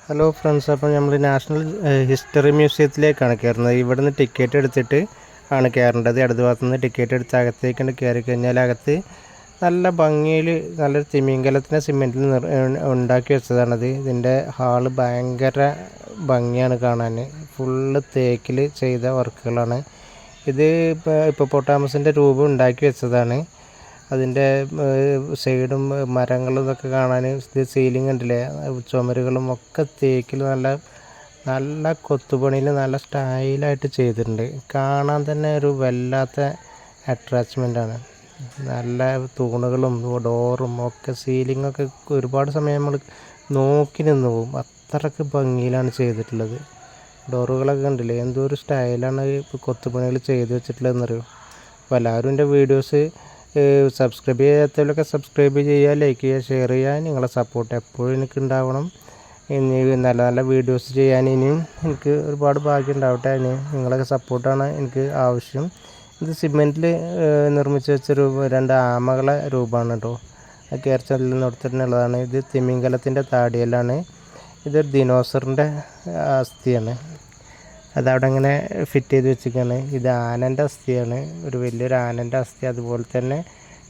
Hello friends, അപ്പോൾ നമ്മൾ national history മ്യൂസിയത്തിലേക്കാണ് കയറുന്നത്. ഇവിടുന്ന് ടിക്കറ്റ് എടുത്തിട്ട് ആണ് കയറേണ്ടത്. ഇടത് ഭാഗത്തു നിന്ന് ടിക്കറ്റ് എടുത്ത് അകത്തേക്കാണ് കയറി കഴിഞ്ഞാൽ അകത്ത് നല്ല ഭംഗിയിൽ നല്ലൊരു തിമിംഗലത്തിനെ സിമെൻറ്റിൽ ഉണ്ടാക്കി വെച്ചതാണത്. ഇതിൻ്റെ ഹാള് ഭയങ്കര ഭംഗിയാണ് കാണാൻ. ഫുള്ള് തേക്കിൽ ചെയ്ത വർക്കുകളാണ്. ഇത് ഹിപ്പോപ്പൊട്ടാമസിൻ്റെ രൂപം ഉണ്ടാക്കി വെച്ചതാണ്. അതിൻ്റെ സൈഡും മരങ്ങളും ഇതൊക്കെ കാണാൻ. ഇത് സീലിംഗ് ഉണ്ടല്ലേ, ചുമരുകളും ഒക്കെ തേക്കിൽ നല്ല കൊത്തുപണിയിൽ നല്ല സ്റ്റൈലായിട്ട് ചെയ്തിട്ടുണ്ട്. കാണാൻ തന്നെ ഒരു വല്ലാത്ത അട്രാച്ച്മെൻ്റാണ്. നല്ല തൂണുകളും ഡോറും ഒക്കെ സീലിങ്ങൊക്കെ ഒരുപാട് സമയം നമ്മൾ നോക്കി നിന്ന് പോകും. അത്രയ്ക്ക് ഭംഗിയിലാണ് ചെയ്തിട്ടുള്ളത്. ഡോറുകളൊക്കെ കണ്ടില്ലേ, എന്തോ ഒരു സ്റ്റൈലാണ് കൊത്തുപണികൾ ചെയ്ത് വെച്ചിട്ടുള്ളതെന്നറിയോ. അപ്പോൾ എല്ലാവരും എൻ്റെ വീഡിയോസ് സബ്സ്ക്രൈബ് ചെയ്യാത്തവരൊക്കെ സബ്സ്ക്രൈബ് ചെയ്യുക, ലൈക്ക് ചെയ്യുക, ഷെയർ ചെയ്യുക. നിങ്ങളെ സപ്പോർട്ട് എപ്പോഴും എനിക്ക് ഉണ്ടാവണം. ഇനി നല്ല നല്ല വീഡിയോസ് ചെയ്യാൻ ഇനിയും എനിക്ക് ഒരുപാട് ഭാഗ്യം ഉണ്ടാവട്ടെ. ഇനി നിങ്ങളൊക്കെ സപ്പോർട്ടാണ് എനിക്ക് ആവശ്യം. ഇത് സിമെൻറ്റിൽ നിർമ്മിച്ച് വെച്ചൊരു 2 ആമകളെ രൂപമാണ് കേട്ടോ. അത് കേരളത്തിൽ നടത്തിയിട്ടുള്ളതാണ്. ഇത് തിമിംഗലത്തിൻ്റെ താടിയലാണ്. ഇതൊരു ദിനോസറിൻ്റെ അസ്ഥിയാണ്. അതവിടെ ഇങ്ങനെ ഫിറ്റ് ചെയ്ത് വെച്ചിരിക്കുകയാണ്. ഇത് ആനൻ്റെ അസ്ഥിയാണ്, ഒരു വലിയൊരു ആനൻ്റെ അസ്ഥി അതുപോലെ തന്നെ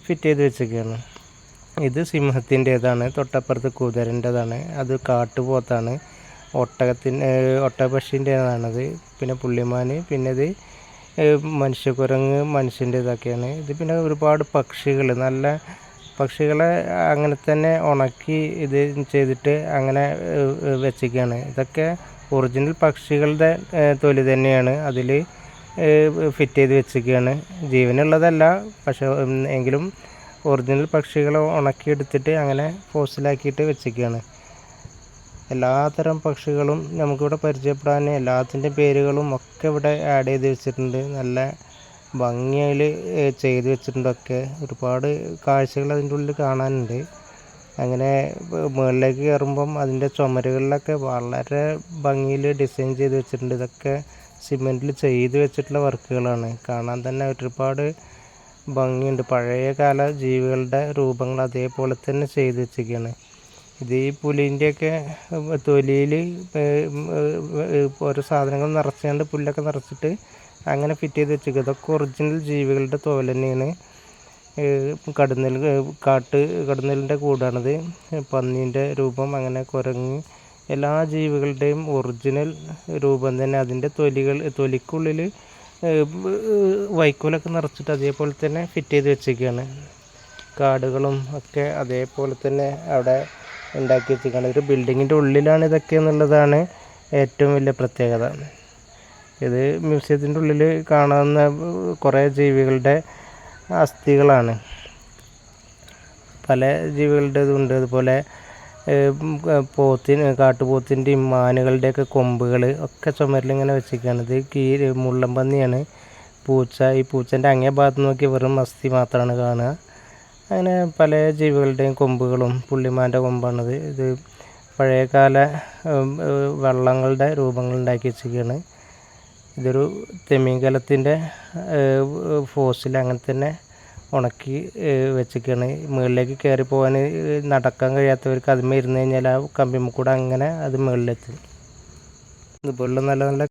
ഫിറ്റ് ചെയ്ത് വെച്ചിരിക്കുകയാണ്. ഇത് സിംഹത്തിൻ്റേതാണ്. തൊട്ടപ്പുറത്ത് കുതിരൻ്റെതാണ്. അത് കാട്ടുപോത്താണ്. ഒട്ടകപ്പക്ഷിൻ്റേതാണത്. പിന്നെ പുള്ളിമാൻ, പിന്നെ ഇത് മനുഷ്യക്കുരങ്ങ്, മനുഷ്യൻ്റെ ഇതൊക്കെയാണ്. ഇത് പിന്നെ ഒരുപാട് പക്ഷികൾ, നല്ല പക്ഷികളെ അങ്ങനെ തന്നെ ഉണക്കി ഇത് ചെയ്തിട്ട് അങ്ങനെ വെച്ചിരിക്കുകയാണ്. ഇതൊക്കെ ഒറിജിനൽ പക്ഷികളുടെ തൊലി തന്നെയാണ് അതിൽ ഫിറ്റ് ചെയ്ത് വെച്ചിരിക്കുകയാണ്. ജീവനുള്ളതല്ല, പക്ഷേ എങ്കിലും ഒറിജിനൽ പക്ഷികളെ ഉണക്കിയെടുത്തിട്ട് അങ്ങനെ ഫോസിലാക്കിയിട്ട് വെച്ചിരിക്കുകയാണ്. എല്ലാത്തരം പക്ഷികളും നമുക്കിവിടെ പരിചയപ്പെടാൻ എല്ലാത്തിൻ്റെ പേരുകളും ഒക്കെ ഇവിടെ ആഡ് ചെയ്ത് വെച്ചിട്ടുണ്ട്. നല്ല ഭംഗിയിൽ ചെയ്ത് വെച്ചിട്ടുണ്ടൊക്കെ. ഒരുപാട് കാഴ്ചകൾ അതിൻ്റെ ഉള്ളിൽ കാണാനുണ്ട്. അങ്ങനെ മുകളിലേക്ക് കയറുമ്പം അതിൻ്റെ ചുമരുകളിലൊക്കെ വളരെ ഭംഗിയിൽ ഡിസൈൻ ചെയ്ത് വെച്ചിട്ടുണ്ട്. ഇതൊക്കെ സിമെൻറ്റിൽ ചെയ്ത് വെച്ചിട്ടുള്ള വർക്കുകളാണ്. കാണാൻ തന്നെ ഒരുപാട് ഭംഗിയുണ്ട്. പഴയകാല ജീവികളുടെ രൂപങ്ങൾ അതേപോലെ തന്നെ ചെയ്ത് വെച്ചിരിക്കുകയാണ്. ഇത് ഈ പുലിൻ്റെയൊക്കെ തൊലിയിൽ ഓരോ സാധനങ്ങൾ നിറച്ചുകൊണ്ട് പുല്ലൊക്കെ നിറച്ചിട്ട് അങ്ങനെ ഫിറ്റ് ചെയ്ത് വെച്ചിരിക്കുക. ഇതൊക്കെ ഒറിജിനൽ ജീവികളുടെ തോൽ തന്നെയാണ്. കടന്നലിൻ്റെ കൂടാണിത്. പന്നീൻ്റെ രൂപം, അങ്ങനെ കുരങ്ങ്, എല്ലാ ജീവികളുടെയും ഒറിജിനൽ രൂപം തന്നെ. അതിൻ്റെ തൊലിക്കുള്ളിൽ വൈക്കോലൊക്കെ നിറച്ചിട്ട് അതേപോലെ തന്നെ ഫിറ്റ് ചെയ്ത് വെച്ചിരിക്കുകയാണ്. കാടുകളും ഒക്കെ അതേപോലെ തന്നെ അവിടെ ഉണ്ടാക്കി വെച്ചിരിക്കുകയാണ്. ഒരു ബിൽഡിങ്ങിൻ്റെ ഉള്ളിലാണ് ഇതൊക്കെ എന്നുള്ളതാണ് ഏറ്റവും വലിയ പ്രത്യേകത. ഇത് മ്യൂസിയത്തിൻ്റെ ഉള്ളിൽ കാണാവുന്ന കുറേ ജീവികളുടെ അസ്ഥികളാണ്. പല ജീവികളുടെ ഇതുണ്ട്. അതുപോലെ കാട്ടുപോത്തിൻ്റെയും മാനുകളുടെയൊക്കെ കൊമ്പുകൾ ഒക്കെ ചുമരിലിങ്ങനെ വെച്ചിരിക്കുകയാണ്. ഇത് മുള്ളൻപന്നിയാണ്. ഈ പൂച്ചൻ്റെ അങ്ങേ ഭാഗത്ത് നോക്കി വെറും അസ്ഥി മാത്രമാണ് കാണുക. അങ്ങനെ പല ജീവികളുടെയും കൊമ്പുകളും, പുള്ളിമാൻ്റെ കൊമ്പാണിത്. ഇത് പഴയകാല വള്ളങ്ങളുടെ രൂപങ്ങൾ ഉണ്ടാക്കി വെച്ചിരിക്കുകയാണ്. ഇതൊരു തിമിംഗലത്തിൻ്റെ ഫോസിൽ അങ്ങനെ തന്നെ ഉണക്കി വെച്ചിരിക്കുകയാണ്. മുകളിലേക്ക് കയറി പോകാൻ നടക്കാൻ കഴിയാത്തവർക്ക് അതിന്മേൽ ഇരുന്ന് കഴിഞ്ഞാൽ ആ കമ്പിമ്മ കൂടെ അങ്ങനെ അത് മുകളിലെത്തും. ഇതുപോലുള്ള നല്ല നല്ല